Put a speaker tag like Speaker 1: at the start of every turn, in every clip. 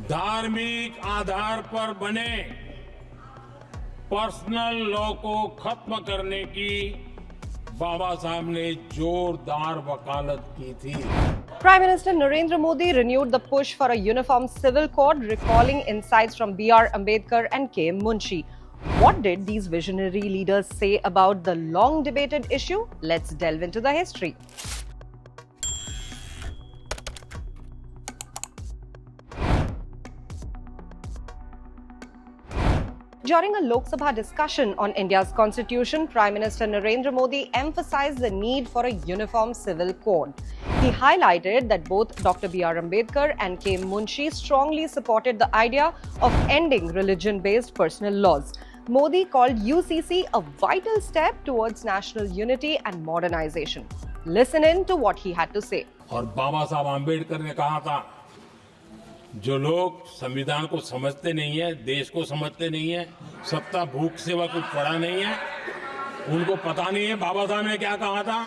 Speaker 1: धार्मिक आधार पर बने पर्सनल लॉ को खत्म करने की बाबा साहब ने जोरदार वकालत की थी।
Speaker 2: Prime Minister Narendra Modi renewed the push for a uniform civil code, recalling insights from B.R. Ambedkar and K.M. Munshi. What did these visionary leaders say about the long debated issue? Let's delve into the history. During a Lok Sabha discussion on India's constitution, Prime Minister Narendra Modi emphasized the need for a uniform civil code. He highlighted that both Dr. B.R. Ambedkar and K. Munshi strongly supported the idea of ending religion-based personal laws. Modi called UCC a vital step towards national unity and modernization. Listen in to what he had to say.
Speaker 1: और बाबा साहब आम्बेडकर ने कहा था, जो लोग संविधान को समझते नहीं है, देश को समझते नहीं है, सत्ता भूख सेवा कुछ पड़ा नहीं है, उनको पता नहीं है बाबा साहब ने क्या कहा था।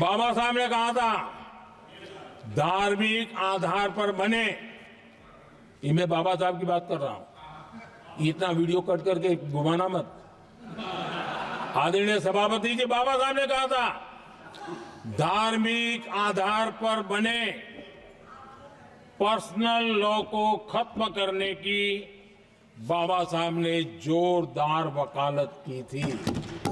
Speaker 1: बाबा साहब ने कहा था, धार्मिक आधार पर बने, ये मैं बाबा साहब की बात कर रहा हूं, इतना वीडियो कट करके घुमाना मत। आदरणीय सभापति जी, बाबा साहब ने कहा था, धार्मिक आधार पर बने पर्सनल लॉ को खत्म करने की बाबा साहब ने जोरदार वकालत की थी।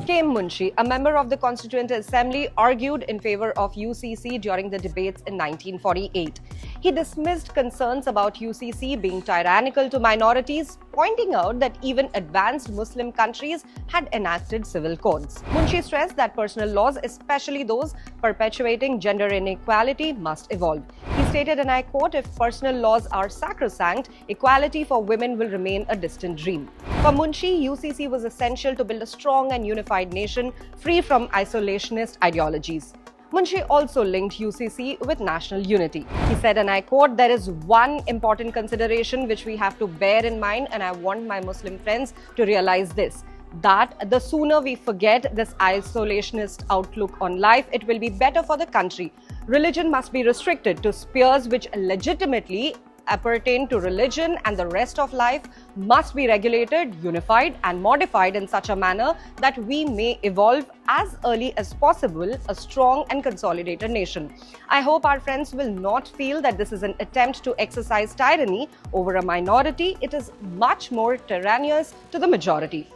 Speaker 2: K.M. Munshi, a member of the Constituent Assembly, argued in favor of UCC during the debates in 1948. He dismissed concerns about UCC being tyrannical to minorities, pointing out that even advanced Muslim countries had enacted civil codes. Munshi stressed that personal laws, especially those perpetuating gender inequality, must evolve. He stated, and I quote, "If personal laws are sacrosanct, equality for women will remain a distant dream." For Munshi, UCC was essential to build a strong and unified nation free from isolationist ideologies. Munshi also linked UCC with national unity. He said, and I quote, "There is one important consideration which we have to bear in mind, and I want my Muslim friends to realize this, that the sooner we forget this isolationist outlook on life, it will be better for the country. Religion must be restricted to spheres which legitimately appertain to religion, and the rest of life must be regulated, unified and modified in such a manner that we may evolve as early as possible a strong and consolidated nation." I hope our friends will not feel that this is an attempt to exercise tyranny over a minority. It is much more tyrannous to the majority.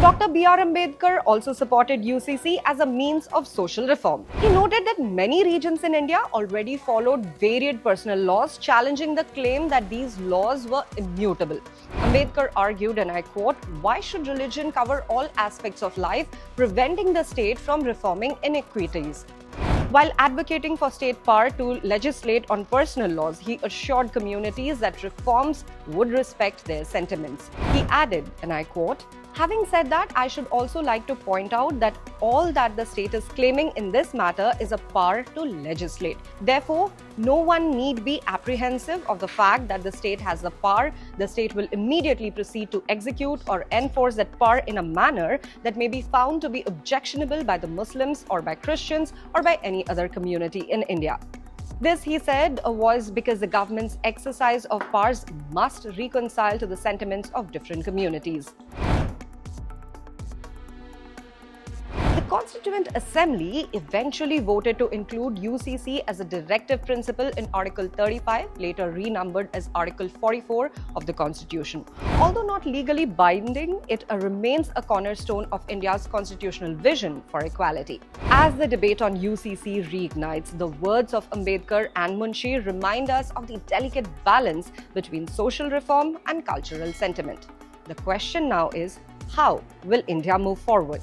Speaker 2: Dr. B.R. Ambedkar also supported UCC as a means of social reform. He noted that many regions in India already followed varied personal laws, challenging the claim that these laws were immutable. Ambedkar argued, and I quote, "Why should religion cover all aspects of life, preventing the state from reforming inequities?" While advocating for state power to legislate on personal laws, he assured communities that reforms would respect their sentiments. He added, and I quote, "Having said that, I should also like to point out that all that the state is claiming in this matter is a power to legislate. Therefore, no one need be apprehensive of the fact that the state has the power. The state will immediately proceed to execute or enforce that power in a manner that may be found to be objectionable by the Muslims or by Christians or by any other community in India." This, he said, was because the government's exercise of powers must reconcile to the sentiments of different communities. The Constituent Assembly eventually voted to include UCC as a directive principle in Article 35, later renumbered as Article 44 of the Constitution. Although not legally binding, it remains a cornerstone of India's constitutional vision for equality. As the debate on UCC reignites, the words of Ambedkar and Munshi remind us of the delicate balance between social reform and cultural sentiment. The question now is, how will India move forward?